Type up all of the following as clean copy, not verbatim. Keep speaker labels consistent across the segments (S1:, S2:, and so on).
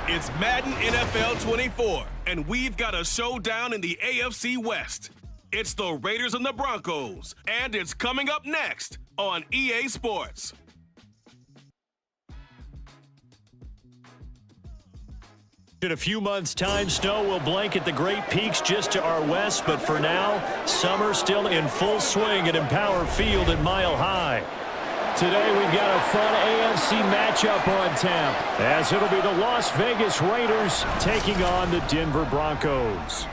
S1: It's Madden NFL 24, and we've got a showdown in the AFC West. It's the Raiders and the Broncos, and it's coming up next on EA Sports.
S2: In a few months' time, snow will blanket the Great Peaks just to our west, but for now, summer still in full swing at Empower Field at Mile High. Today, we've got a fun AFC matchup on tap, as it'll be the Las Vegas Raiders taking on the Denver Broncos.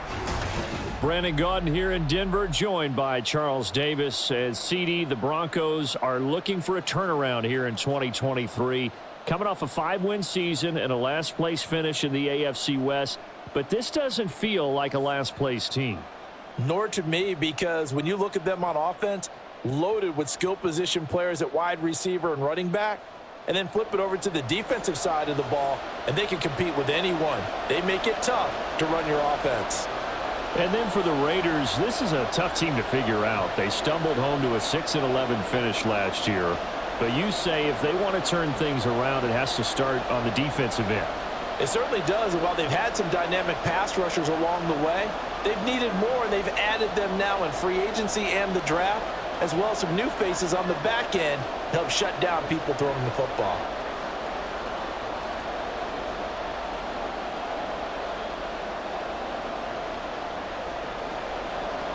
S2: Brandon Gaudin here in Denver, joined by Charles Davis. As CD, the Broncos are looking for a turnaround here in 2023. Coming off a 5-win season and a last-place finish in the AFC West. But this doesn't feel like a last-place team.
S3: Nor to me, because when you look at them on offense, loaded with skill position players at wide receiver and running back, and then flip it over to the defensive side of the ball, and they can compete with anyone. They make it tough to run your offense.
S2: And then for the Raiders, this is a tough team to figure out. They stumbled home to a 6-11 finish last year. But you say if they want to turn things around, it has to start on the defensive end.
S3: It certainly does. And while they've had some dynamic pass rushers along the way, they've needed more, and they've added them now in free agency and the draft, as well as some new faces on the back end to help shut down people throwing the football.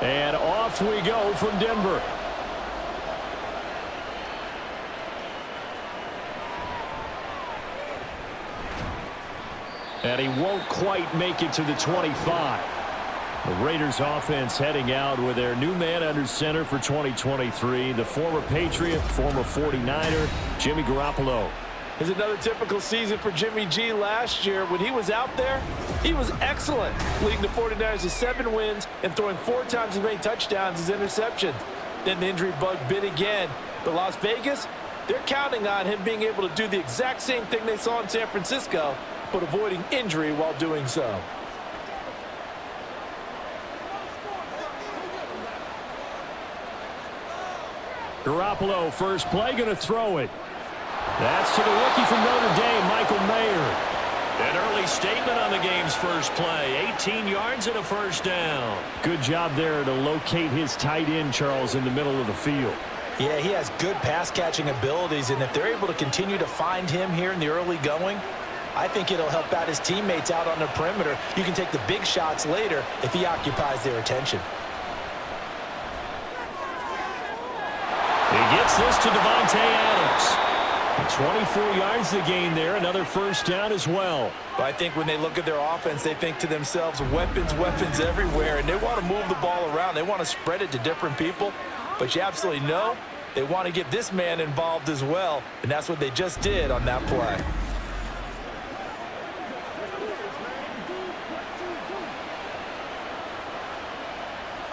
S2: And off we go from Denver. And he won't quite make it to the 25. The Raiders offense heading out with their new man under center for 2023, the former Patriot, former 49er, Jimmy Garoppolo.
S3: Here's another typical season for Jimmy G last year. When he was out there, he was excellent, leading the 49ers to 7 wins and throwing 4 times as many touchdowns as interceptions. Then the injury bug bit again. But Las Vegas, they're counting on him being able to do the exact same thing they saw in San Francisco, but avoiding injury while doing so.
S2: Garoppolo, first play, going to throw it. That's to the rookie from Notre Dame, Michael Mayer. An early statement on the game's first play. 18 yards and a first down. Good job there to locate his tight end, Charles, in the middle of the field.
S3: Yeah, he has good pass-catching abilities, and if they're able to continue to find him here in the early going, I think it'll help out his teammates out on the perimeter. You can take the big shots later if he occupies their attention.
S2: He gets this to Devontae Adams. 24 yards to gain there, another first down as well.
S3: But I think when they look at their offense, they think to themselves, weapons, weapons everywhere, and they want to move the ball around. They want to spread it to different people, but you absolutely know they want to get this man involved as well, and that's what they just did on that play.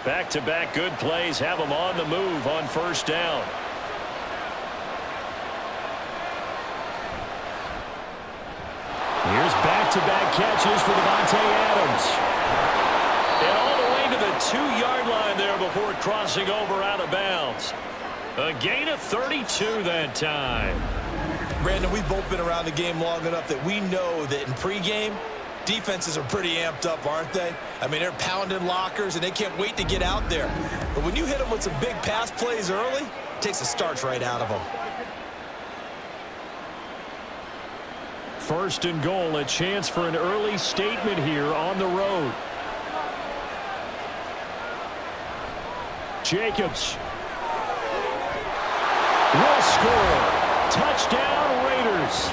S2: Back-to-back good plays have them on the move on first down. Here's back-to-back catches for Devontae Adams. And all the way to the 2-yard line there before crossing over out of bounds. A gain of 32 that time.
S4: Brandon, we've both been around the game long enough that we know that in pregame, defenses are pretty amped up, aren't they? I mean, they're pounding lockers, and they can't wait to get out there. But when you hit them with some big pass plays early, it takes the starch right out of them.
S2: First and goal, a chance for an early statement here on the road. Jacobs will score. Touchdown, Raiders.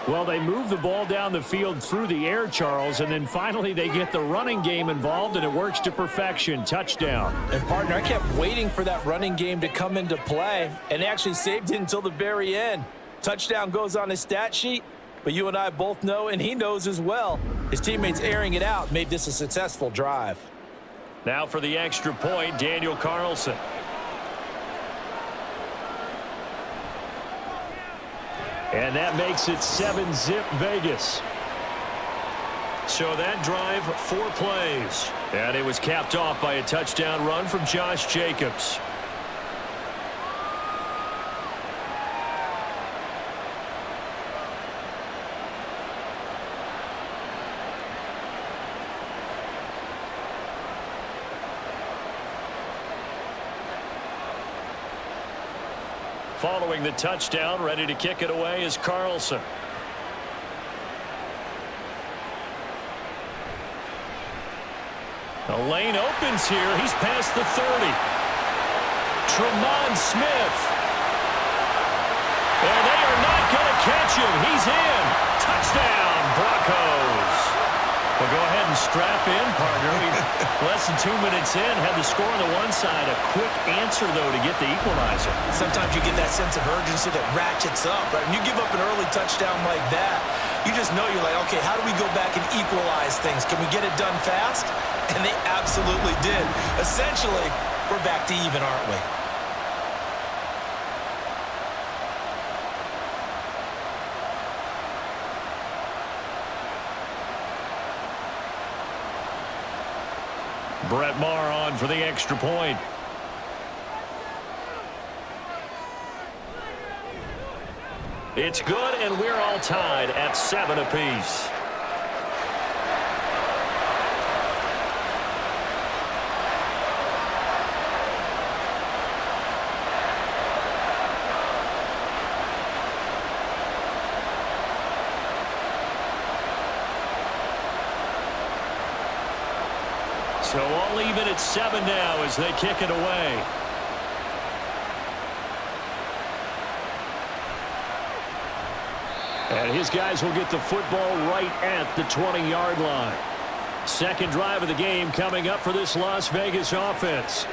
S2: Well, they move the ball down the field through the air, Charles, and then finally they get the running game involved, and it works to perfection. Touchdown.
S3: And, partner, I kept waiting for that running game to come into play, and they actually saved it until the very end. Touchdown goes on his stat sheet, but you and I both know, and he knows as well, his teammates airing it out made this a successful drive.
S2: Now for the extra point, Daniel Carlson. And that makes it 7-zip Vegas. So that drive, 4 plays. And it was capped off by a touchdown run from Josh Jacobs. following the touchdown. Ready to kick it away is Carlson. The lane opens here. He's past the 30. Tremont Smith. And they are not going to catch him. He's in. Touchdown, Broncos. Well, go ahead and strap in, partner. Less than 2 minutes in, had the score on the one side. A quick answer, though, to get the equalizer.
S4: Sometimes you get that sense of urgency that ratchets up, right? When you give up an early touchdown like that, you just know you're like, okay, how do we go back and equalize things? Can we get it done fast? And they absolutely did. Essentially, we're back to even, aren't we?
S2: Brett Maher on for the extra point. It's good, and we're all tied at 7 apiece. So all even at 7 now as they kick it away. And his guys will get the football right at the 20-yard line. Second drive of the game coming up for this Las Vegas offense.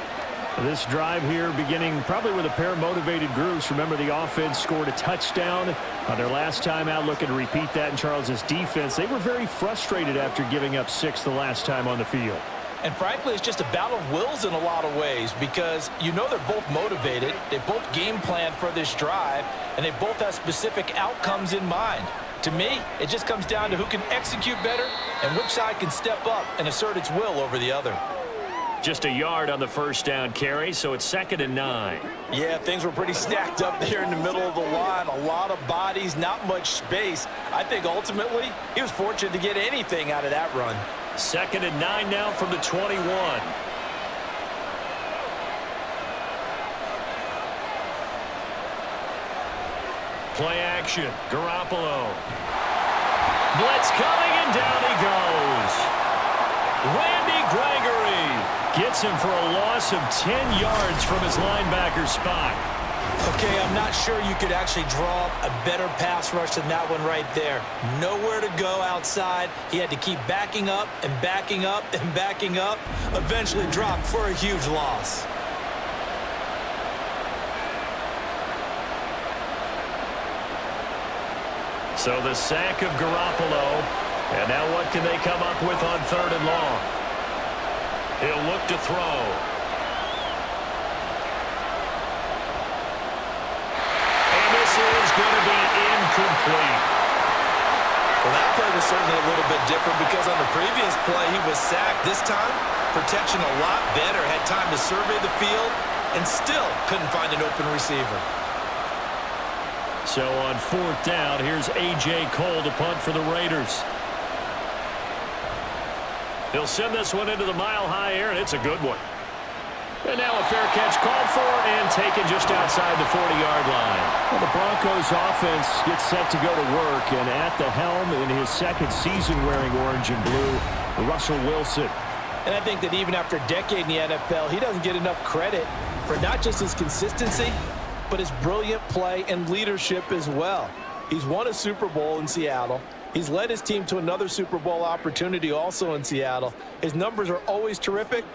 S2: This drive here beginning probably with a pair of motivated groups. Remember, the offense scored a touchdown on their last time out, looking to repeat that in Charles's defense. They were very frustrated after giving up 6 the last time on the field.
S3: And frankly, it's just a battle of wills in a lot of ways because you know they're both motivated. They both game plan for this drive, and they both have specific outcomes in mind. To me, it just comes down to who can execute better and which side can step up and assert its will over the other.
S2: Just a yard on the first down carry, so it's 2nd and 9.
S3: Yeah, things were pretty stacked up there in the middle of the line. A lot of bodies, not much space. I think ultimately he was fortunate to get anything out of that run.
S2: 2nd and 9 now from the 21. Play action. Garoppolo. Blitz coming, and down he goes. Randy Gregory gets him for a loss of 10 yards from his linebacker spot.
S4: Okay, I'm not sure you could actually draw up a better pass rush than that one right there. Nowhere to go outside. He had to keep backing up and backing up and backing up. Eventually dropped for a huge loss.
S2: So the sack of Garoppolo. And now what can they come up with on 3rd and long? He'll look to throw. Is going to be incomplete.
S4: Well, that play was certainly a little bit different because on the previous play he was sacked. This time, protection a lot better. Had time to survey the field and still couldn't find an open receiver.
S2: So on 4th down, here's A.J. Cole to punt for the Raiders. He'll send this one into the mile-high air, and it's a good one. And now a fair catch called for and taken just outside the 40-yard line. Well, the Broncos offense gets set to go to work, and at the helm in his 2nd season wearing orange and blue, Russell Wilson.
S3: And I think that even after a decade in the NFL, he doesn't get enough credit for not just his consistency, but his brilliant play and leadership as well. He's won a Super Bowl in Seattle. He's led his team to another Super Bowl opportunity also in Seattle. His numbers are always terrific.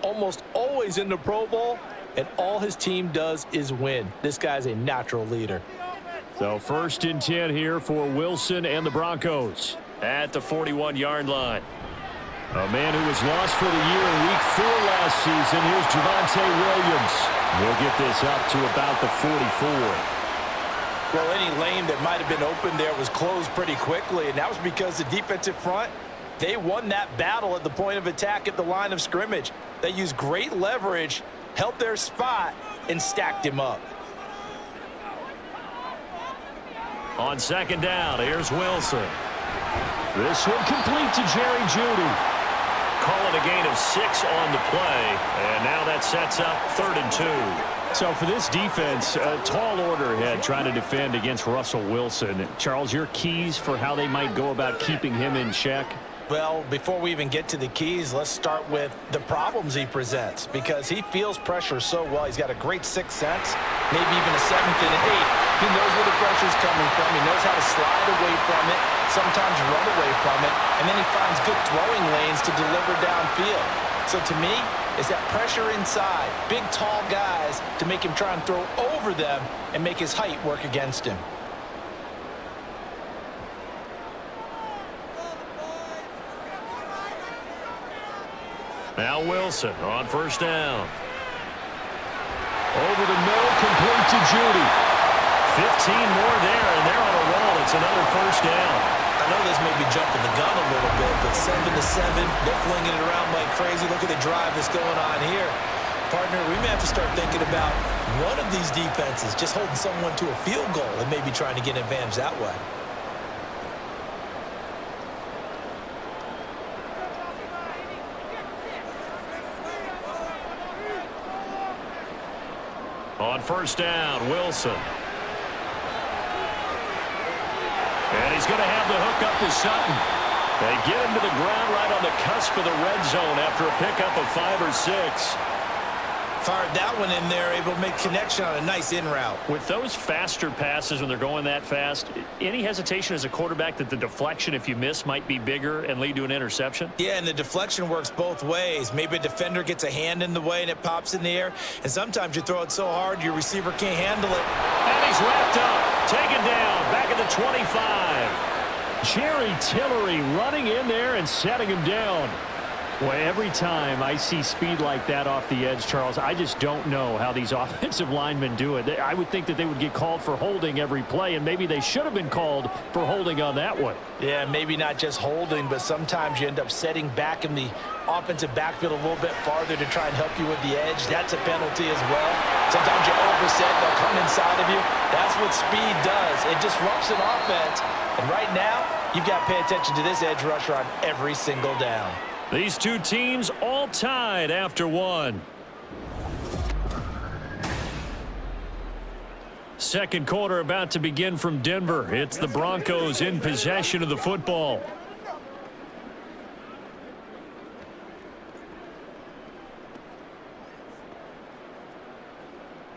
S3: Almost always in the Pro Bowl, and all his team does is win. This guy's a natural leader.
S2: So 1st and 10 here for Wilson and the Broncos at the 41-yard line. A man who was lost for the year in Week 4 last season. Here's Javonte Williams. He'll get this up to about the 44.
S3: Well, any lane that might have been open there was closed pretty quickly, and that was because the defensive front, they won that battle at the point of attack at the line of scrimmage. They used great leverage, held their spot, and stacked him up.
S2: On 2nd down, here's Wilson. This one complete to Jerry Jeudy. call it a gain of 6 on the play. And now that sets up 3rd and 2. So for this defense, a tall order ahead trying to defend against Russell Wilson. Charles, your keys for how they might go about keeping him in check?
S3: Well, before we even get to the keys, let's start with the problems he presents, because he feels pressure so well. He's got a great sixth sense, maybe even a 7th and 8th. He knows where the pressure's coming from. He knows how to slide away from it, sometimes run away from it, and then he finds good throwing lanes to deliver downfield. So to me, it's that pressure inside, big, tall guys to make him try and throw over them and make his height work against him.
S2: Now Wilson on 1st down. Over the middle, complete to Judy. 15 more there, and they're on a roll. It's another 1st down.
S4: I know this may be jumping the gun a little bit, but 7-7, they're flinging it around like crazy. Look at the drive that's going on here. Partner, we may have to start thinking about one of these defenses just holding someone to a field goal and maybe trying to get an advantage that way.
S2: On 1st down, Wilson. And he's going to have the hook up to Sutton. They get him to the ground right on the cusp of the red zone after a pickup of 5 or 6.
S4: Fired that one in there, able to make connection on a nice in route.
S2: With those faster passes when they're going that fast, any hesitation as a quarterback that the deflection, if you miss, might be bigger and lead to an interception?
S4: Yeah, and the deflection works both ways. Maybe a defender gets a hand in the way and it pops in the air, and sometimes you throw it so hard your receiver can't handle it.
S2: And he's wrapped up, taken down, back at the 25. Jerry Tillery running in there and setting him down. Well, every time I see speed like that off the edge, Charles, I just don't know how these offensive linemen do it. I would think that they would get called for holding every play, and maybe they should have been called for holding on that one.
S3: Yeah, maybe not just holding, but sometimes you end up setting back in the offensive backfield a little bit farther to try and help you with the edge. That's a penalty as well. Sometimes you overset, they'll come inside of you. That's what speed does. It disrupts an offense. And right now, you've got to pay attention to this edge rusher on every single down.
S2: These two teams all tied after 1. Second quarter about to begin from Denver. It's the Broncos in possession of the football.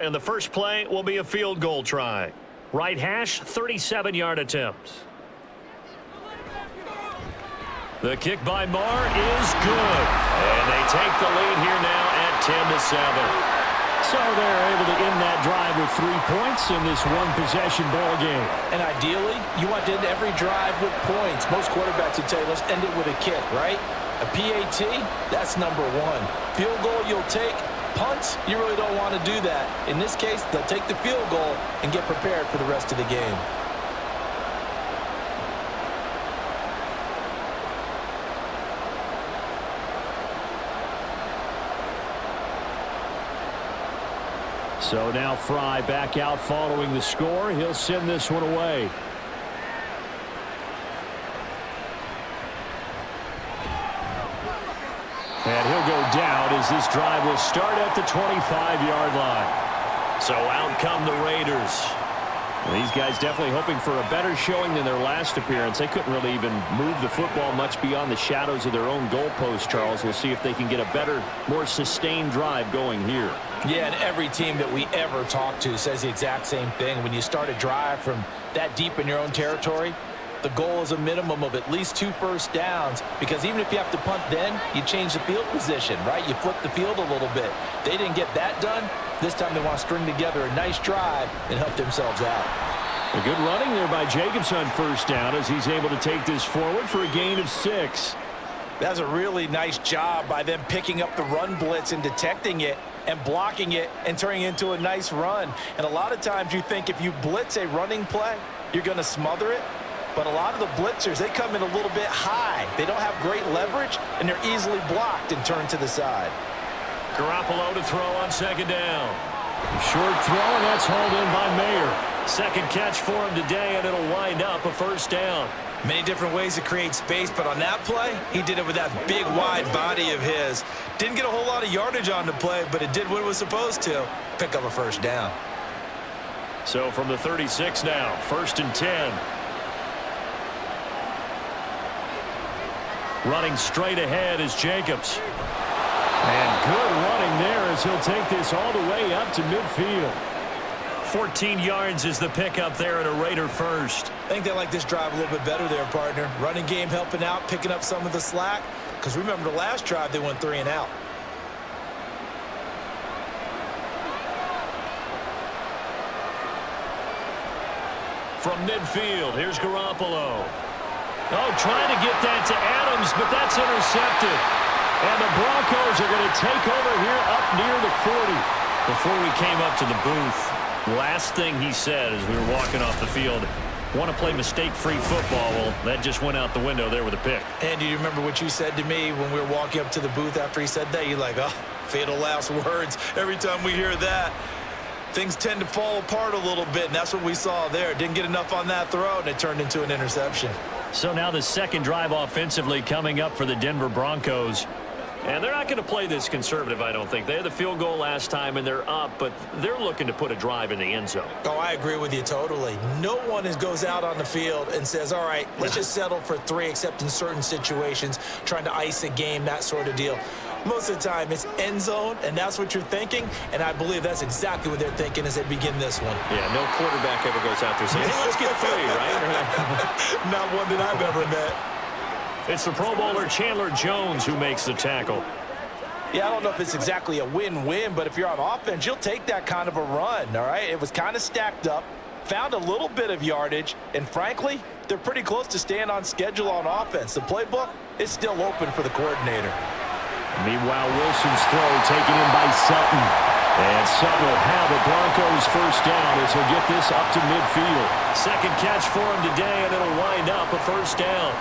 S2: And the first play will be a field goal try. Right hash, 37-yard attempt. The kick by Marr is good. And they take the lead here now at 10-7. So they're able to end that drive with 3 points in this one-possession ball game.
S3: And ideally, you want to end every drive with points. Most quarterbacks would tell you, let's end it with a kick, right? A PAT, that's number 1. Field goal you'll take. Punts, you really don't want to do that. In this case, they'll take the field goal and get prepared for the rest of the game.
S2: So now Fry back out following the score. He'll send this one away. And he'll go down as this drive will start at the 25-yard line. So out come the Raiders. Well, these guys definitely hoping for a better showing than their last appearance. They couldn't really even move the football much beyond the shadows of their own goalpost, Charles. We'll see if they can get a better, more sustained drive going here.
S3: Yeah, and every team that we ever talk to says the exact same thing. When you start a drive from that deep in your own territory, the goal is a minimum of at least 2 first downs, because even if you have to punt then, you change the field position, right? You flip the field a little bit. They didn't get that done. This time they want to string together a nice drive and help themselves out.
S2: A good running there by Jacobs on first down as he's able to take this forward for a gain of 6.
S3: That's a really nice job by them picking up the run blitz and detecting it and blocking it and turning it into a nice run. And a lot of times you think if you blitz a running play, you're going to smother it. But a lot of the blitzers, they come in a little bit high. They don't have great leverage, and they're easily blocked and turned to the side.
S2: Garoppolo to throw on second down. Short throw, and that's hauled in by Mayer. Second catch for him today, and it'll wind up a first down.
S4: Many different ways to create space, but on that play, he did it with that big, wide body of his. Didn't get a whole lot of yardage on the play, but it did what it was supposed to. Pick up a first down.
S2: So from the 36 now, 1st and 10. Running straight ahead is Jacobs. And good running there as he'll take this all the way up to midfield. 14 yards is the pickup there at a Raider first.
S4: I think they like this drive a little bit better there, partner. Running game helping out, picking up some of the slack. Because remember the last drive, they went 3 and out.
S2: From midfield, here's Garoppolo. Oh, trying to get that to Adams, but that's intercepted. And the Broncos are going to take over here up near the 40. Before we came up to the booth, last thing he said as we were walking off the field, want to play mistake-free football. Well, that just went out the window there with a pick.
S4: And do you remember what you said to me when we were walking up to the booth after he said that? You're like, oh, fatal last words. Every time we hear that, things tend to fall apart a little bit, and that's what we saw there. Didn't get enough on that throw, and it turned into an interception.
S2: So now the second drive offensively coming up for the Denver Broncos. And they're not going to play this conservative, I don't think. They had the field goal last time, and they're up, but they're looking to put a drive in the end zone.
S4: Oh, I agree with you totally. No one goes out on the field and says, all right, let's just settle for 3, except in certain situations, trying to ice a game, that sort of deal. Most of the time, it's end zone, and that's what you're thinking, and I believe that's exactly what they're thinking as they begin this one.
S2: Yeah, no quarterback ever goes out there saying, hey, let's get 3, right?
S4: Not one that I've ever met.
S2: It's the Pro Bowler Chandler Jones who makes the tackle.
S3: Yeah, I don't know if it's exactly a win-win, but if you're on offense, you'll take that kind of a run, all right? It was kind of stacked up, found a little bit of yardage, and frankly, they're pretty close to staying on schedule on offense. The playbook is still open for the coordinator.
S2: Meanwhile, Wilson's throw taken in by Sutton. And Sutton will have a Broncos first down as he'll get this up to midfield. Second catch for him today, and it'll wind up a first down.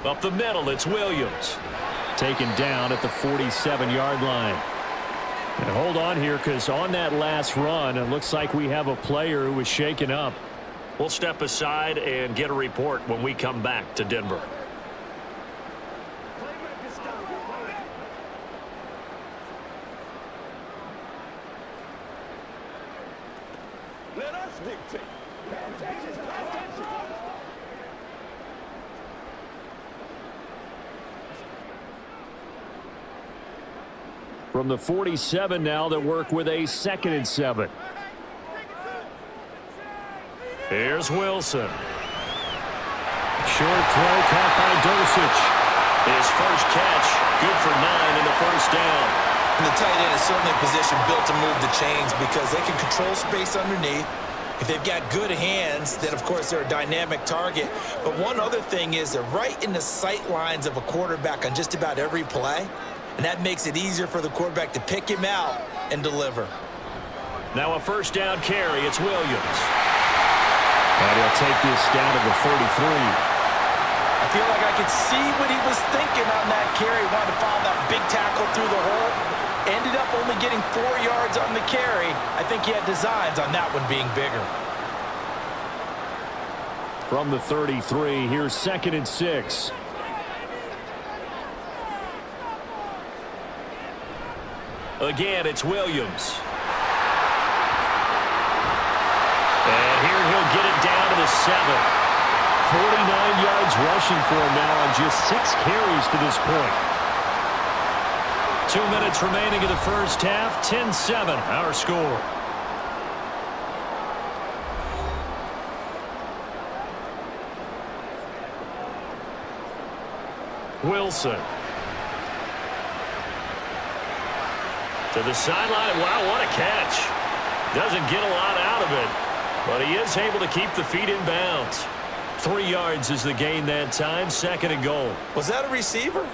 S2: Up the middle, it's Williams. Taken down at the 47-yard line. And hold on here, because on that last run, it looks like we have a player who was shaken up. We'll step aside and get a report when we come back to Denver.
S5: Let us dictate.
S2: From the 47 now, they work with a 2nd and 7. Here's Wilson. Short throw caught by Dosich. His first catch, good for 9 in the first down.
S4: And the tight end is certainly a position built to move the chains because they can control space underneath. If they've got good hands, then, of course, they're a dynamic target. But one other thing is they're right in the sight lines of a quarterback on just about every play. And that makes it easier for the quarterback to pick him out and deliver.
S2: Now a first down carry. It's Williams. And he'll take this down to the 33.
S3: I feel like I could see what he was thinking on that carry. Wanted to follow that big tackle through the hole. Ended up only getting 4 yards on the carry. I think he had designs on that one being bigger.
S2: From the 33, here's 2nd and 6. Again, it's Williams. And here he'll get it down to the 7. 49 yards rushing for him now on just 6 carries to this point. 2 minutes remaining in the first half. 10-7, our score. Wilson. To the sideline. Wow, what a catch. Doesn't get a lot out of it, but he is able to keep the feet in bounds. 3 yards is the gain that time. 2nd and goal.
S4: Was that a receiver?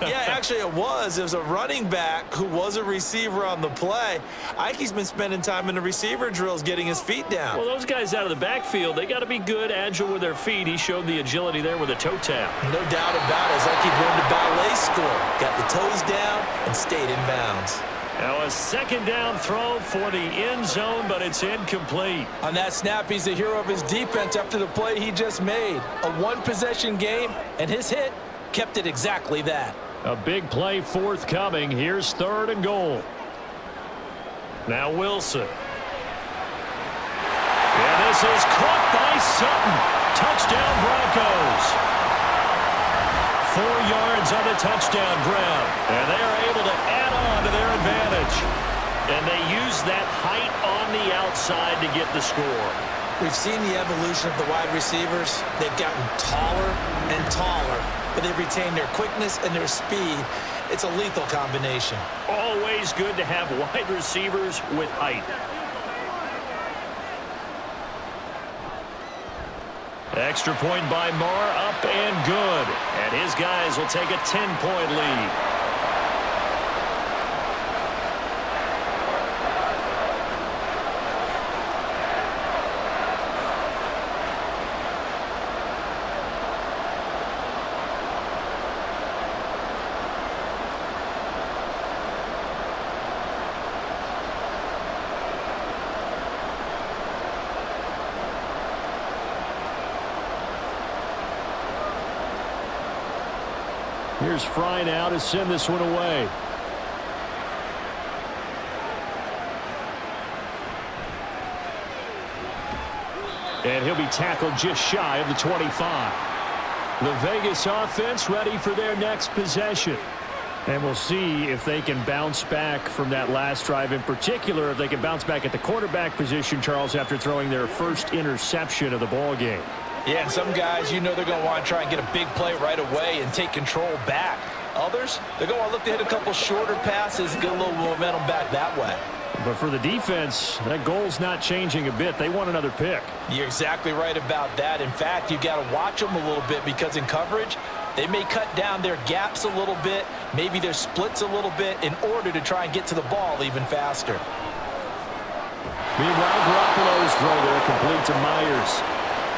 S4: Yeah, actually it was. It was a running back who was a receiver on the play. Ike's been spending time in the receiver drills getting his feet down.
S2: Well, those guys out of the backfield, they got to be good, agile with their feet. He showed the agility there with a toe tap.
S4: No doubt about it. It's like he learned to ballet school. Got the toes down and stayed in bounds.
S2: Now a second down throw for the end zone, but it's incomplete.
S4: On that snap, he's the hero of his defense after the play he just made. A one-possession game, and his hit kept it exactly that.
S2: A big play forthcoming. Here's 3rd and goal. Now Wilson. And this is caught by Sutton. Touchdown Broncos. 4 yards on the touchdown ground. And they are able to add on to their advantage. And they use that height on the outside to get the score.
S4: We've seen the evolution of the wide receivers. They've gotten taller and taller, but they've retained their quickness and their speed. It's a lethal combination.
S2: Always good to have wide receivers with height. Extra point by Marr, up and good. And his guys will take a 10-point lead. Here's Fry now to send this one away. And he'll be tackled just shy of the 25. The Vegas offense ready for their next possession. And we'll see if they can bounce back from that last drive. In particular, if they can bounce back at the quarterback position, Charles, after throwing their first interception of the ball game.
S3: Yeah, and some guys, you know they're going to want to try and get a big play right away and take control back. Others, they're going to look to hit a couple shorter passes and get a little momentum back that way.
S2: But for the defense, that goal's not changing a bit. They want another pick.
S3: You're exactly right about that. In fact, you've got to watch them a little bit because in coverage, they may cut down their gaps a little bit, maybe their splits a little bit in order to try and get to the ball even faster.
S2: Meanwhile, Garoppolo's throw there complete to Myers.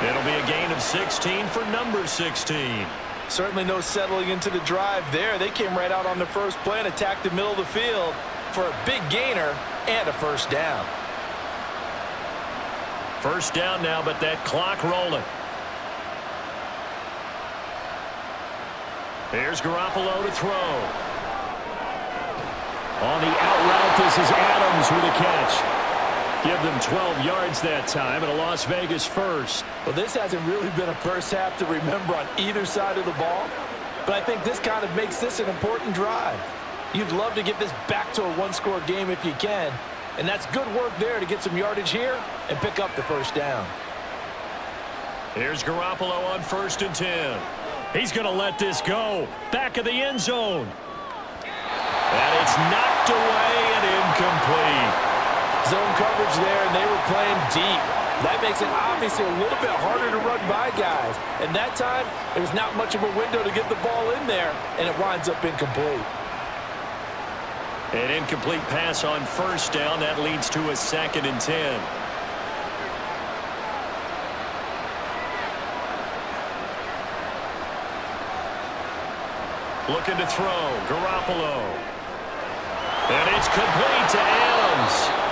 S2: It'll be a gain of 16 for number 16.
S3: Certainly no settling into the drive there. They came right out on the first play and attacked the middle of the field for a big gainer and a first down.
S2: First down now, but that clock rolling. Here's Garoppolo to throw. On the out route, this is Adams with a catch. Give them 12 yards that time and a Las Vegas first.
S3: Well, this hasn't really been a first half to remember on either side of the ball, but I think this kind of makes this an important drive. You'd love to get this back to a one-score game if you can, and that's good work there to get some yardage here and pick up the first down.
S2: Here's Garoppolo on 1st and 10. He's going to let this go. Back of the end zone. And it's knocked away and incomplete.
S3: Zone coverage there, and they were playing deep. That makes it obviously a little bit harder to run by guys. And that time, there's not much of a window to get the ball in there, and it winds up incomplete.
S2: An incomplete pass on first down. That leads to a 2nd and 10. Looking to throw. Garoppolo. And it's complete to Adams.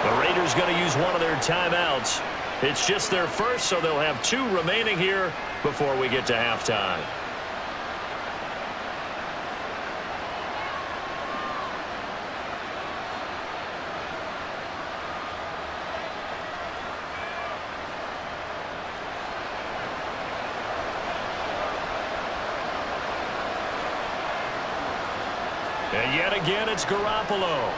S2: The Raiders going to use one of their timeouts. It's just their first, so they'll have 2 remaining here before we get to halftime. And yet again, it's Garoppolo.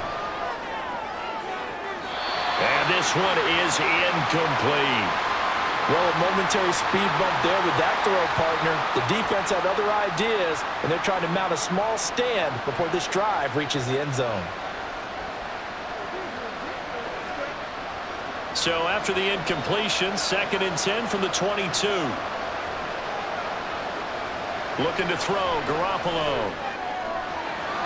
S2: And this one is incomplete.
S3: Well, a momentary speed bump there with that throw, partner. The defense had other ideas, and they're trying to mount a small stand before this drive reaches the end zone.
S2: So after the incompletion, 2nd and 10 from the 22. Looking to throw, Garoppolo.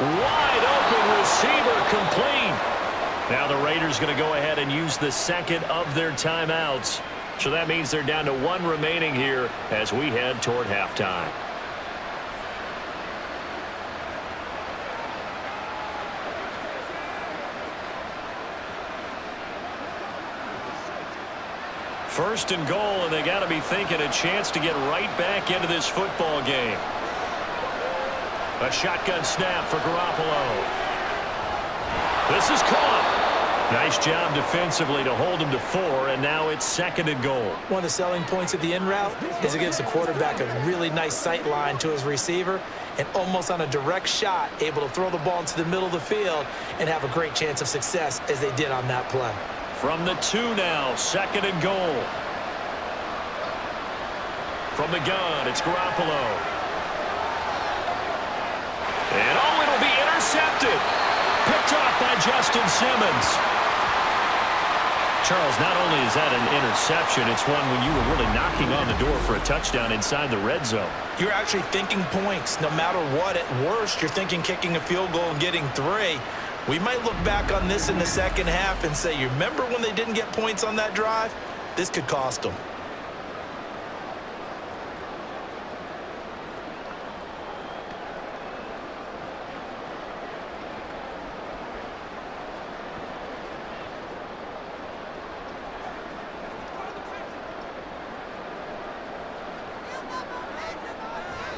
S2: Wide open receiver, complete. Now the Raiders going to go ahead and use the second of their timeouts. So that means they're down to one remaining here as we head toward halftime. First and goal, and they got to be thinking a chance to get right back into this football game. A shotgun snap for Garoppolo. This is caught. Nice job defensively to hold him to 4, and now it's second and goal.
S6: One of the selling points of the in route is it gives the quarterback a really nice sight line to his receiver and almost on a direct shot able to throw the ball into the middle of the field and have a great chance of success as they did on that play.
S2: From the 2 now, second and goal. From the gun, it's Garoppolo. And it'll be intercepted. Picked off by Justin Simmons. Charles, not only is that an interception, it's one when you were really knocking on the door for a touchdown inside the red zone.
S6: You're actually thinking points. No matter what, at worst, you're thinking kicking a field goal and getting 3. We might look back on this in the second half and say, you remember when they didn't get points on that drive? This could cost them.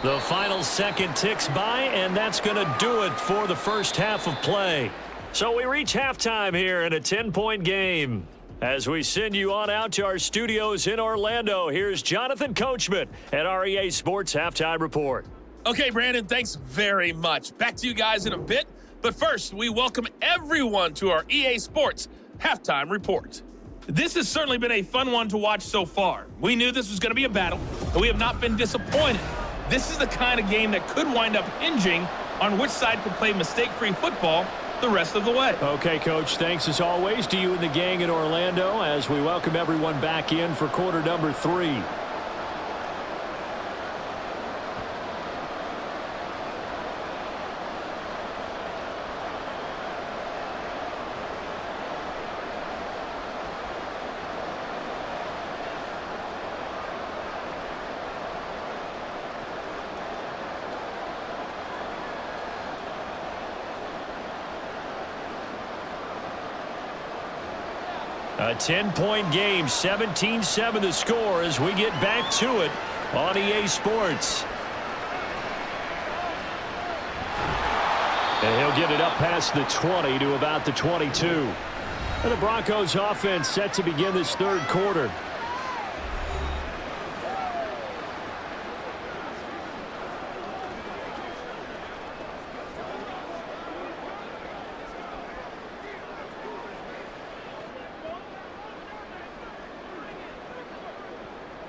S2: The final second ticks by, and that's going to do it for the first half of play. So we reach halftime here in a 10-point game. As we send you on out to our studios in Orlando, here's Jonathan Coachman at our EA Sports Halftime Report.
S7: Okay, Brandon, thanks very much. Back to you guys in a bit. But first, we welcome everyone to our EA Sports Halftime Report. This has certainly been a fun one to watch so far. We knew this was going to be a battle, and we have not been disappointed. This is the kind of game that could wind up hinging on which side could play mistake-free football the rest of the way.
S2: Okay, Coach, thanks as always to you and the gang in Orlando as we welcome everyone back in for quarter number 3. A 10-point game, 17-7 the score as we get back to it on EA Sports. And he'll get it up past the 20 to about the 22. And the Broncos offense set to begin this third quarter.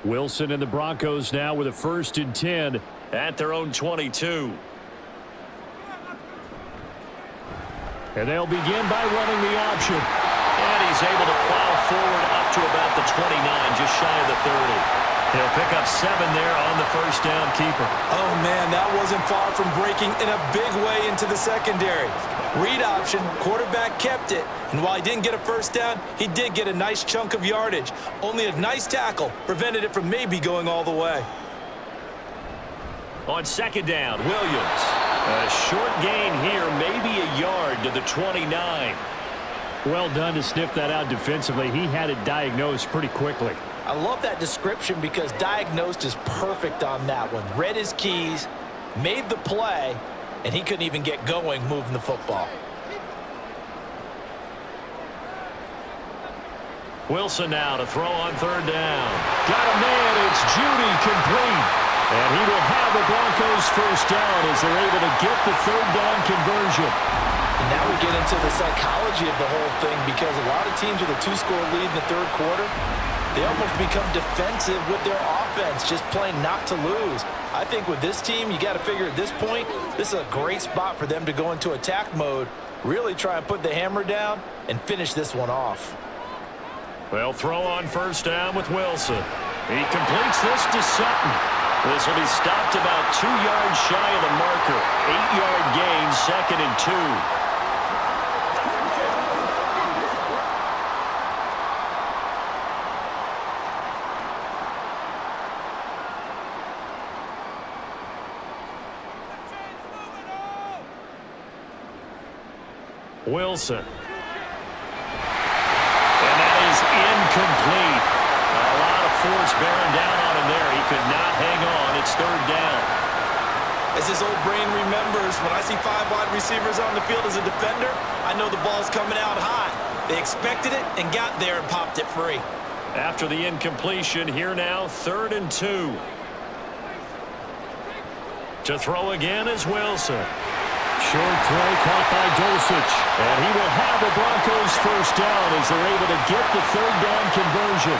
S2: Wilson and the Broncos now with a 1st and 10 at their own 22. And they'll begin by running the option. And he's able to plow forward up to about the 29, just shy of the 30. He'll pick up 7 there on the first down keeper.
S6: Oh, man, that wasn't far from breaking in a big way into the secondary. Read option, quarterback kept it, and while he didn't get a first down, he did get a nice chunk of yardage. Only a nice tackle prevented it from maybe going all the way.
S2: On second down, Williams. A short gain here, maybe a yard to the 29. Well done to sniff that out defensively. He had it diagnosed pretty quickly.
S6: I love that description because diagnosed is perfect on that one. Read his keys, made the play, and he couldn't even get going moving the football.
S2: Wilson now to throw on third down. Got a man, it's Judy, complete. And he will have the Broncos first down as they're able to get the third down conversion.
S6: And now we get into the psychology of the whole thing because a lot of teams with a 2-score lead in the third quarter, they almost become defensive with their offense, just playing not to lose. I think with this team, you got to figure at this point, this is a great spot for them to go into attack mode, really try and put the hammer down and finish this one off.
S2: Well, throw on first down with Wilson. He completes this to Sutton. This will be stopped about 2 yards shy of the marker. 8-yard gain, 2nd and 2. Wilson. And that is incomplete. A lot of force bearing down on him there. He could not hang on. It's 3rd down.
S6: As his old brain remembers, when I see 5 wide receivers on the field as a defender, I know the ball's coming out high. They expected it and got there and popped it free.
S2: After the incompletion, here now, 3rd and 2. To throw again is Wilson. Short throw caught by Dulcich. And he will have the Broncos 1st down as they're able to get the 3rd down conversion.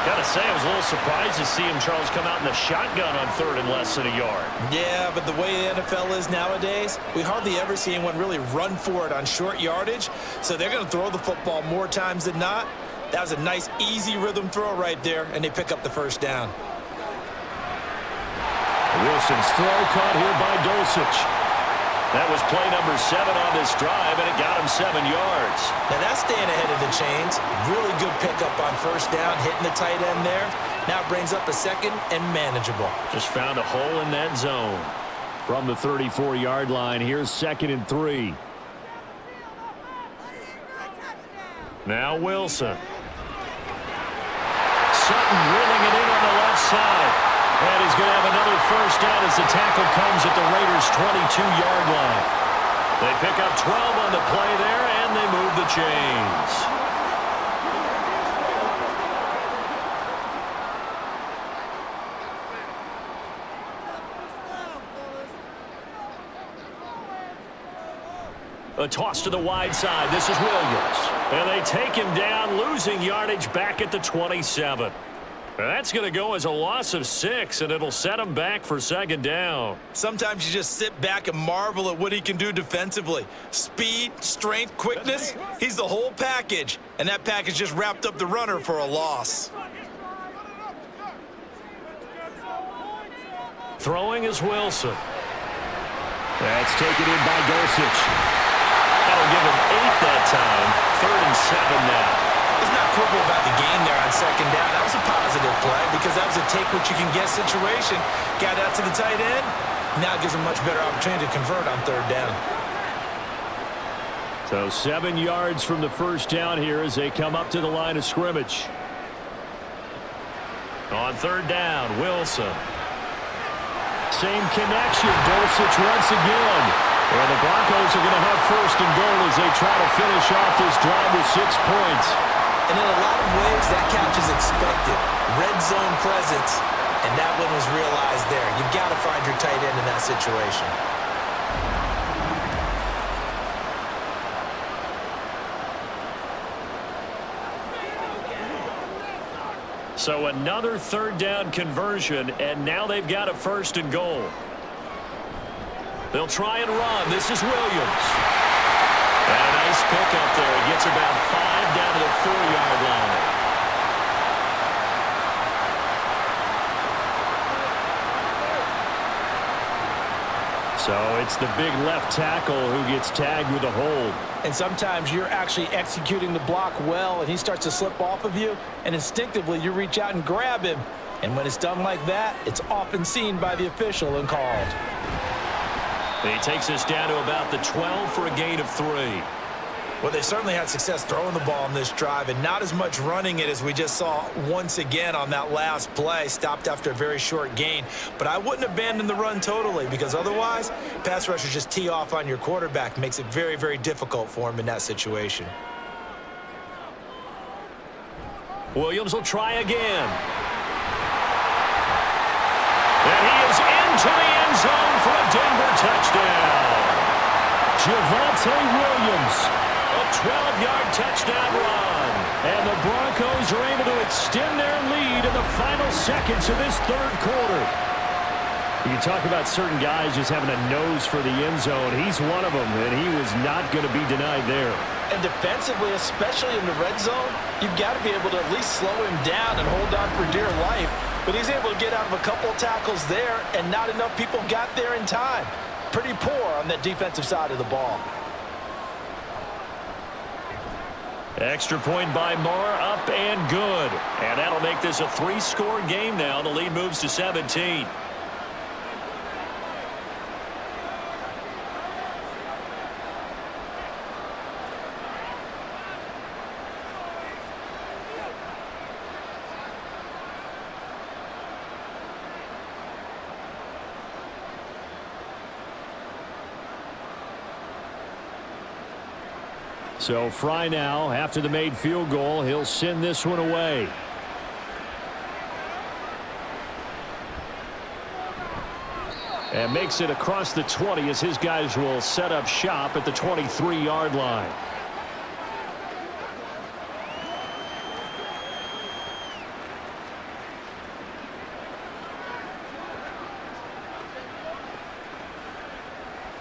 S2: Gotta say, I was a little surprised to see him, Charles, come out in the shotgun on 3rd and less than a yard.
S6: Yeah, but the way the NFL is nowadays, we hardly ever see anyone really run for it on short yardage. So they're going to throw the football more times than not. That was a nice, easy rhythm throw right there, and they pick up the 1st down.
S2: Wilson's throw caught here by Dulcich. That was play number 7 on this drive, and it got him 7 yards.
S6: Now that's staying ahead of the chains. Really good pickup on 1st down, hitting the tight end there. Now brings up a 2nd and manageable.
S2: Just found a hole in that zone. From the 34-yard line, here's 2nd and 3. Now Wilson. Sutton reeling it in on the left side. And he's going to have another 1st down as the tackle comes at the Raiders' 22-yard line. They pick up 12 on the play there, and they move the chains. A toss to the wide side. This is Williams. And they take him down, losing yardage back at the 27. That's going to go as a loss of 6, and it'll set him back for 2nd down.
S6: Sometimes you just sit back and marvel at what he can do defensively. Speed, strength, quickness, he's the whole package. And that package just wrapped up the runner for a loss.
S2: Throwing is Wilson. That's taken in by Dulcich. That'll give him 8 that time. 3rd and 7 now.
S6: He's not quibble about the game there on 2nd down. That was a positive play because that was a take-what-you-can-get situation. Got out to the tight end. Now it gives him a much better opportunity to convert on 3rd down.
S2: So 7 yards from the 1st down here as they come up to the line of scrimmage. On 3rd down, Wilson. Same connection. Dulcich once again. And the Broncos are going to have 1st and goal as they try to finish off this drive with 6 points.
S6: And in a lot of ways, that count is expected. Red zone presence, and that one was realized there. You've got to find your tight end in that situation.
S2: So another 3rd down conversion, and now they've got a 1st and goal. They'll try and run. This is Williams. And a nice pickup there. He gets about 5 down to the 4-yard line. So it's the big left tackle who gets tagged with a hold.
S6: And sometimes you're actually executing the block well, and he starts to slip off of you, and instinctively you reach out and grab him. And when it's done like that, it's often seen by the official and called.
S2: He takes us down to about the 12 for a gain of 3.
S6: Well, they certainly had success throwing the ball on this drive and not as much running it as we just saw once again on that last play. Stopped after a very short gain. But I wouldn't abandon the run totally because otherwise, pass rushers just tee off on your quarterback. Makes it very, very difficult for him in that situation.
S2: Williams will try again. And he is into the end zone for a Denver touchdown. Javonte Williams, a 12-yard touchdown run. And the Broncos are able to extend their lead in the final seconds of this 3rd quarter. You talk about certain guys just having a nose for the end zone. He's one of them, and he was not going to be denied there.
S6: And defensively, especially in the red zone, you've got to be able to at least slow him down and hold on for dear life. but he's able to get out of a couple tackles there, and not enough people got there in time. Pretty poor on that defensive side of the ball.
S2: Extra point by Moore, up and good. And that'll make this a 3-score game now. The lead moves to 17. So Fry now, after the made field goal, he'll send this one away. And makes it across the 20 as his guys will set up shop at the 23-yard line.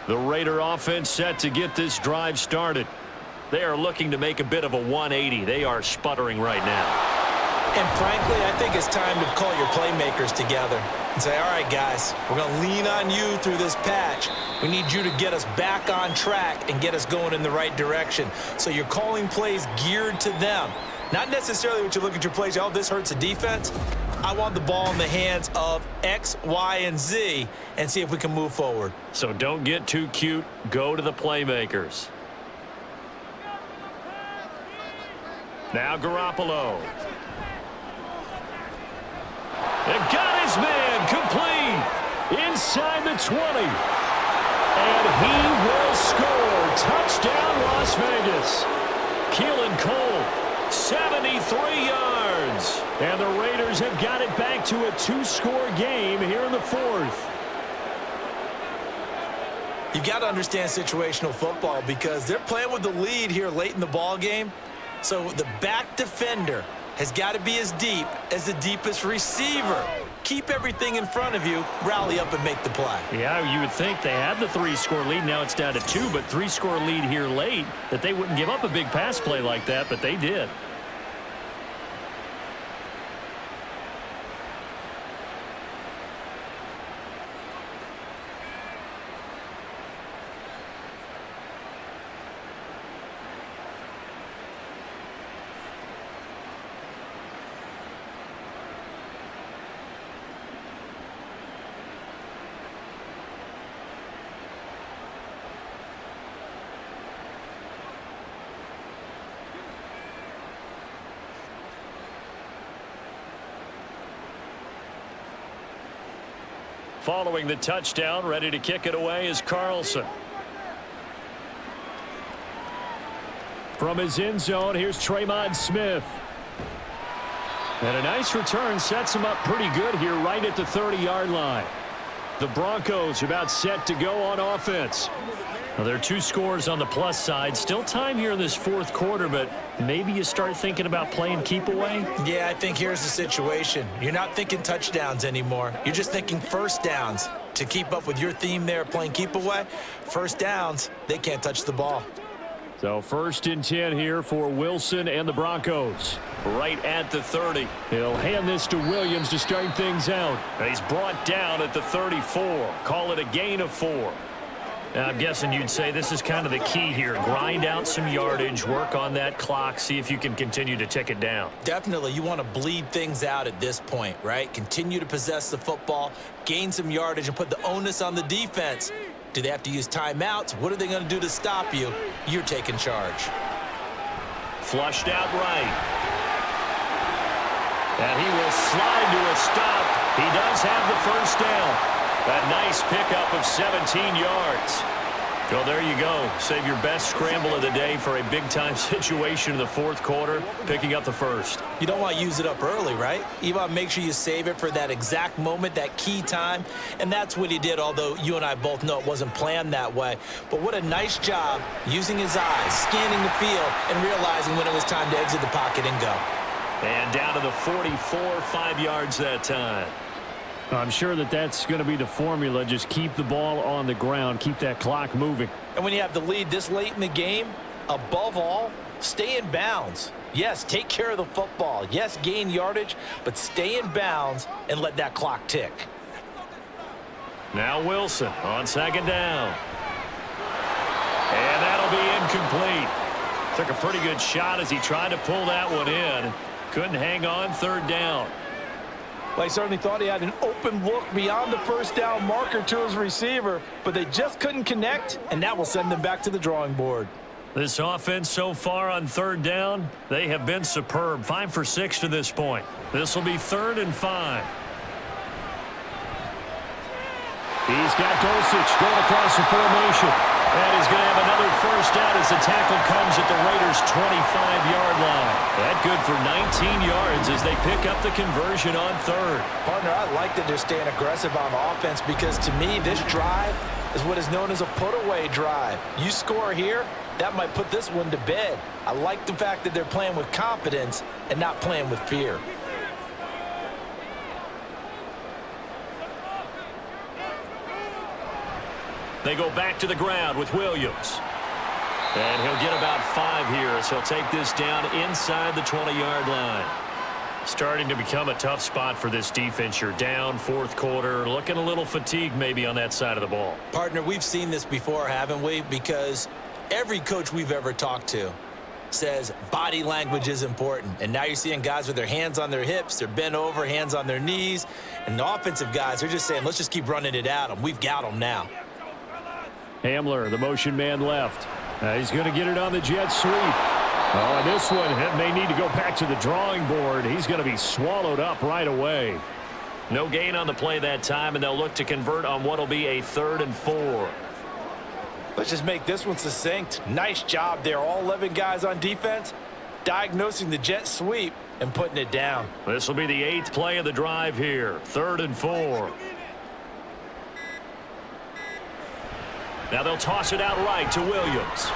S2: The Raider offense set to get this drive started. They are looking to make a bit of a 180. They are sputtering right now.
S6: And frankly, I think it's time to call your playmakers together and say, all right, guys, we're going to lean on you through this patch. We need you to get us back on track and get us going in the right direction. So you're calling plays geared to them. Not necessarily what you look at your plays, oh, this hurts the defense. I want the ball in the hands of X, Y, and Z and see if we can move forward.
S2: So don't get too cute. Go to the playmakers. Now Garoppolo. And got his man complete inside the 20. And he will score. Touchdown, Las Vegas. Keelan Cole, 73 yards. And the Raiders have got it back to a 2-score game here in the 4th.
S6: You've got to understand situational football because they're playing with the lead here late in the ball game. So the back defender has got to be as deep as the deepest receiver. Keep everything in front of you, rally up and make the play.
S2: Yeah, you would think they had the 3-score lead. Now it's down to 2, but 3-score lead here late, that they wouldn't give up a big pass play like that, but they did. Following the touchdown, ready to kick it away is Carlson. From his end zone, here's Tremont Smith. And a nice return sets him up pretty good here right at the 30-yard line. The Broncos about set to go on offense. Well, there are 2 scores on the plus side. Still time here in this 4th quarter, but maybe you start thinking about playing keep away?
S6: Yeah, I think here's the situation. You're not thinking touchdowns anymore. You're just thinking first downs. To keep up with your theme there, playing keep away, first downs, they can't touch the ball.
S2: So 1st and 10 here for Wilson and the Broncos. Right at the 30. He'll hand this to Williams to start things out. And he's brought down at the 34. Call it a gain of 4. I'm guessing you'd say this is kind of the key here. Grind out some yardage, work on that clock, see if you can continue to tick it down.
S6: Definitely. You want to bleed things out at this point, right? Continue to possess the football, gain some yardage, and put the onus on the defense. Do they have to use timeouts? What are they going to do to stop you? You're taking charge.
S2: Flushed out right. And he will slide to a stop. He does have the first down. A nice pickup of 17 yards. Well, there you go. Save your best scramble of the day for a big-time situation in the 4th quarter, picking up the first.
S6: You don't want to use it up early, right? You want to make sure you save it for that exact moment, that key time. And that's what he did, although you and I both know it wasn't planned that way. But what a nice job using his eyes, scanning the field, and realizing when it was time to exit the pocket and go.
S2: And down to the 44, 5 yards that time. I'm sure that that's going to be the formula. Just keep the ball on the ground. Keep that clock moving.
S6: And when you have the lead this late in the game, above all, Stay in bounds. Yes, take care of the football. Yes, gain yardage, but stay in bounds and let that clock tick.
S2: Now Wilson on second down. And that'll be incomplete. Took a pretty good shot as he tried to pull that one in. Couldn't hang on third down.
S3: Well, he certainly thought he had an open look beyond the first down marker to his receiver, but they just couldn't connect, and that will send them back to the drawing board.
S2: This offense so far on third down, they have been superb. 5 for 6 to this point. This will be 3rd and 5. He's got Dulcich going across the formation. And he's going to have another first down as the tackle comes at the Raiders' 25-yard line. That good for 19 yards as they pick up the conversion on 3rd.
S6: Partner, I like that they're staying aggressive on offense because to me, this drive is what is known as a put-away drive. You score here, that might put this one to bed. I like the fact that they're playing with confidence and not playing with fear.
S2: They go back to the ground with Williams. And he'll get about 5 here as he'll take this down inside the 20-yard line. Starting to become a tough spot for this defense. You're down 4th quarter, looking a little fatigued maybe on that side of the ball.
S4: Partner, we've seen this before, haven't we? Because every coach we've ever talked to says body language is important. And now you're seeing guys with their hands on their hips, they're bent over, hands on their knees. And the offensive guys, they're just saying, let's just keep running it at them. We've got them now.
S2: Hamler, the motion man left. He's going to get it on the jet sweep. Oh, and this one may need to go back to the drawing board. He's going to be swallowed up right away. No gain on the play that time, and they'll look to convert on what will be a 3rd and 4.
S3: Let's just make this one succinct. Nice job there. All 11 guys on defense diagnosing the jet sweep and putting it down.
S2: This will be the 8th play of the drive here. 3rd and 4. Now they'll toss it out right to Williams.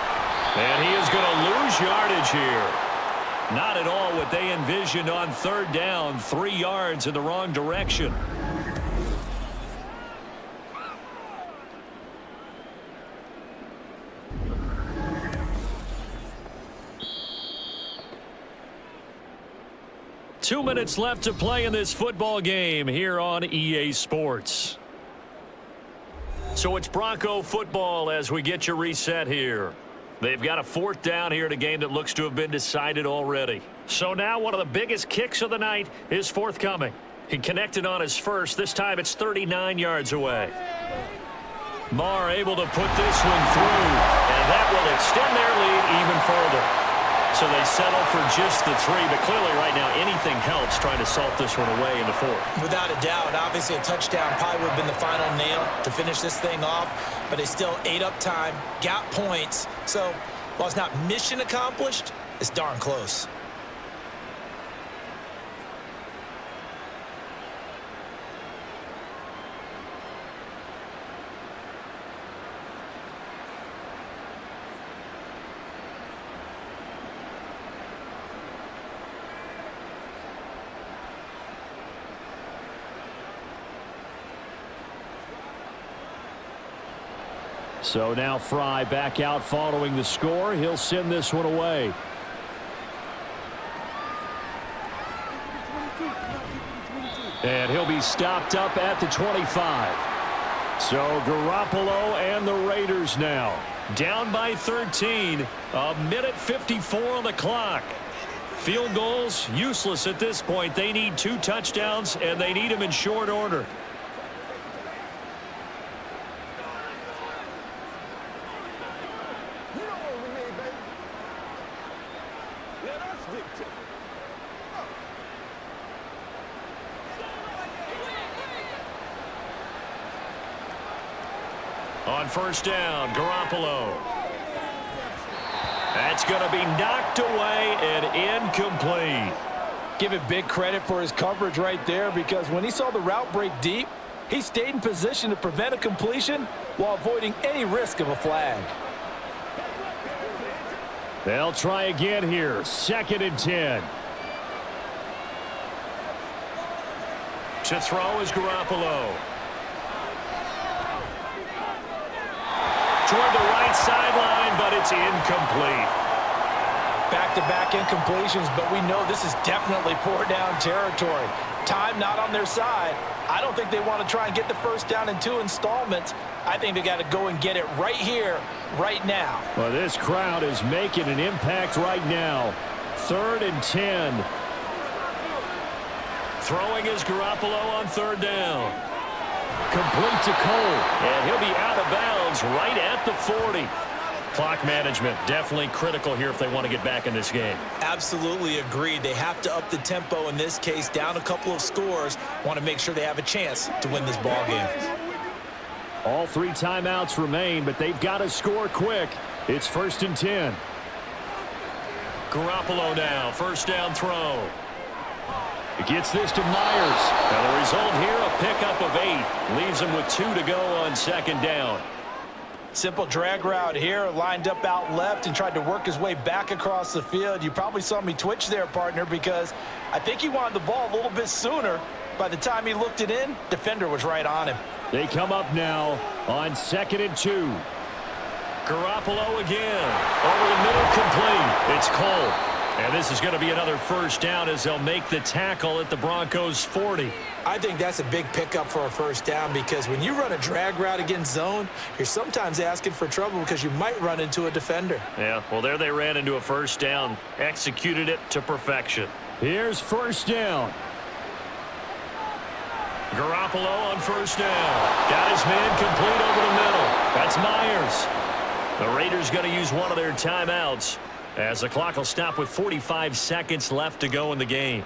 S2: And he is going to lose yardage here. Not at all what they envisioned on 3rd down. 3 yards in the wrong direction. Two minutes left to play in this football game here on EA Sports. So it's Bronco football as we get you reset here. They've got a 4th down here in a game that looks to have been decided already. So now one of the biggest kicks of the night is forthcoming. He connected on his first. This time it's 39 yards away. Marr able to put this one through, and that will extend their lead even further. So they settle for just the 3, but clearly right now anything helps trying to salt this one away in the 4th.
S4: Without a doubt, obviously a touchdown probably would have been the final nail to finish this thing off, but they still ate up time, got points. So while it's not mission accomplished, it's darn close.
S2: So now Fry back out following the score. He'll send this one away. And he'll be stopped up at the 25. So Garoppolo and the Raiders now down by 13. A minute 54 on the clock. Field goals useless at this point. They need 2 touchdowns, and they need them in short order. On first down, Garoppolo. That's going to be knocked away and incomplete.
S3: Give it big credit for his coverage right there, because when he saw the route break deep, he stayed in position to prevent a completion while avoiding any risk of a flag.
S2: They'll try again here. 2nd and 10. To throw is Garoppolo. Toward the right sideline, but it's incomplete.
S6: back-to-back incompletions, but we know this is definitely 4-down territory. Time not on their side. I don't think they want to try and get the first down in 2 installments. I think they got to go and get it right here, right now.
S2: Well, this crowd is making an impact right now. 3rd and 10. Throwing is Garoppolo on 3rd down. Complete to Cole, and he'll be out of bounds right at the 40. Clock management definitely critical here if they want to get back in this game.
S4: Absolutely agreed. They have to up the tempo in this case, down a couple of scores. Want to make sure they have a chance to win this ball game.
S2: All 3 timeouts remain, but they've got to score quick. It's 1st and 10. Garoppolo now, 1st down throw. He gets this to Myers. And the result here, a pickup of 8. Leaves him with 2 to go on 2nd down.
S6: Simple drag route here, lined up out left and tried to work his way back across the field. You probably saw me twitch there, partner, because I think he wanted the ball a little bit sooner. By the time he looked it in, defender was right on him.
S2: They come up now on 2nd and 2. Garoppolo again. Over the middle, complete. It's Cole. And this is going to be another 1st down as they'll make the tackle at the Broncos' 40.
S4: I think that's a big pickup for a 1st down because when you run a drag route against zone, you're sometimes asking for trouble because you might run into a defender.
S2: Yeah, well, there they ran into a 1st down. Executed it to perfection. Here's 1st down. Garoppolo on 1st down. Got his man complete over the middle. That's Myers. The Raiders going to use one of their timeouts as the clock will stop with 45 seconds left to go in the game.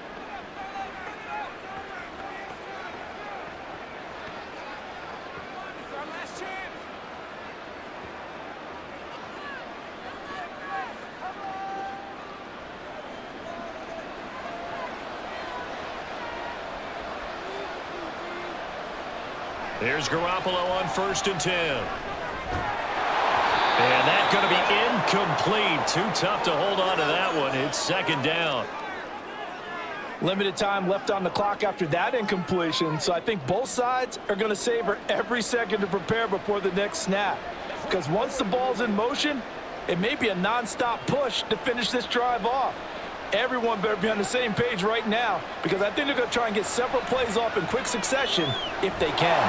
S2: Here's Garoppolo on 1st and 10. And that's going to be incomplete. Too tough to hold on to that one. It's 2nd down.
S6: Limited time left on the clock after that incompletion, so I think both sides are going to savor every second to prepare before the next snap. Because once the ball's in motion, it may be a nonstop push to finish this drive off. Everyone better be on the same page right now because I think they're going to try and get several plays off in quick succession if they can.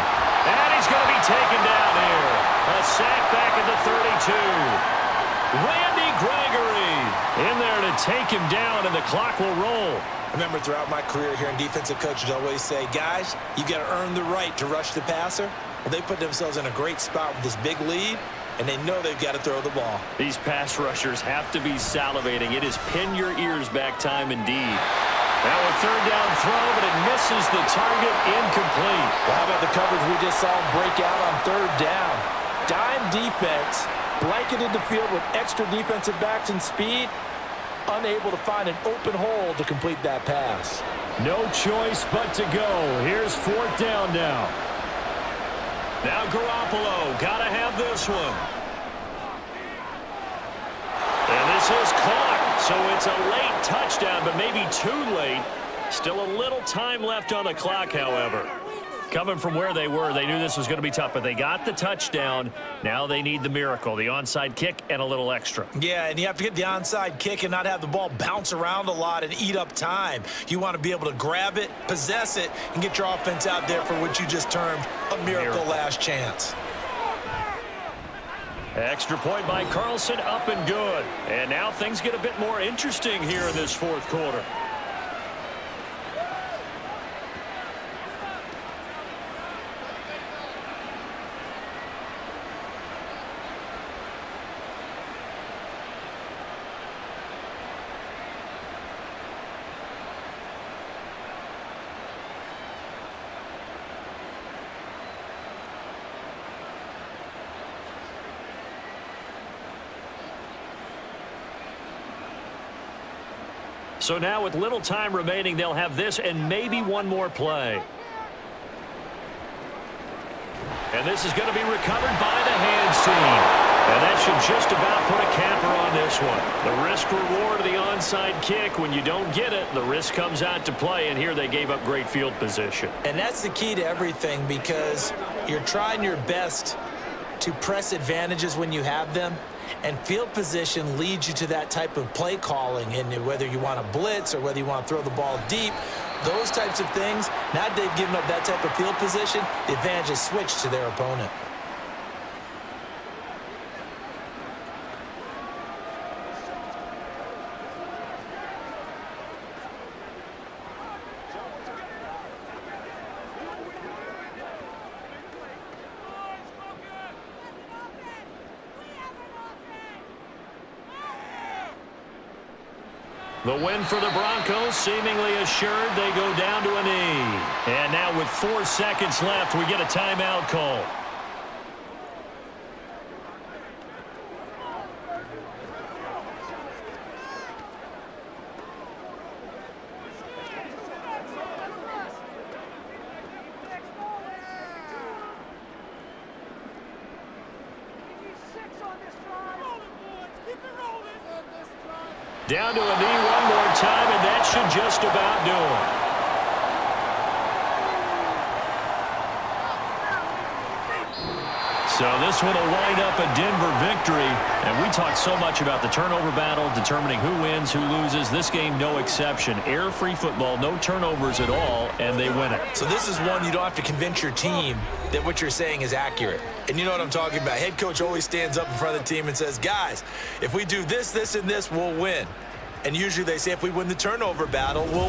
S2: And he's going to be taken down here. A sack back at the 32. Randy Gregory in there to take him down, and the clock will roll.
S4: I remember throughout my career here in defensive coaches always say, guys, you got to earn the right to rush the passer. Well, they put themselves in a great spot with this big lead, and they know they've got to throw the ball.
S2: These pass rushers have to be salivating. It is pin your ears back time indeed. Now a 3rd down throw, but it misses the target, incomplete.
S6: Well, how about the coverage we just saw him break out on 3rd down? Dime defense, blanketed the field with extra defensive backs and speed, unable to find an open hole to complete that pass.
S2: No choice but to go. Here's 4th down now. Now Garoppolo, got to have this one. And this is caught, so it's a late touchdown, but maybe too late. Still a little time left on the clock, however. Coming from where they were, they knew this was going to be tough, but they got the touchdown. Now they need the miracle, the onside kick and a little extra.
S4: Yeah, and you have to get the onside kick and not have the ball bounce around a lot and eat up time. You want to be able to grab it, possess it, and get your offense out there for what you just termed a miracle last chance.
S2: Extra point by Carlson, up and good. And now things get a bit more interesting here in this 4th quarter. So now with little time remaining, they'll have this and maybe one more play. And this is going to be recovered by the hands team. And that should just about put a capper on this one. The risk-reward of the onside kick, when you don't get it, the risk comes out to play, and here they gave up great field position.
S4: And that's the key to everything because you're trying your best to press advantages when you have them.
S6: And field position leads you to that type of play calling, and whether you want to blitz or whether you want to throw the ball deep, those types of things. Now they've given up that type of field position, the advantage is switched to their opponent.
S2: The win for the Broncos, seemingly assured. They go down to a knee. And now with 4 seconds left, we get a timeout call. Down to a knee one more time, and that should just about do it. So this one will wind up a Denver victory. And we talked so much about the turnover battle, determining who wins, who loses. This game, no exception. Error-free football, no turnovers at all, and they win it.
S6: So this is one you don't have to convince your team that what you're saying is accurate. And you know what I'm talking about. Head coach always stands up in front of the team and says, guys, if we do this, this, and this, we'll win. And usually they say if we win the turnover battle, we'll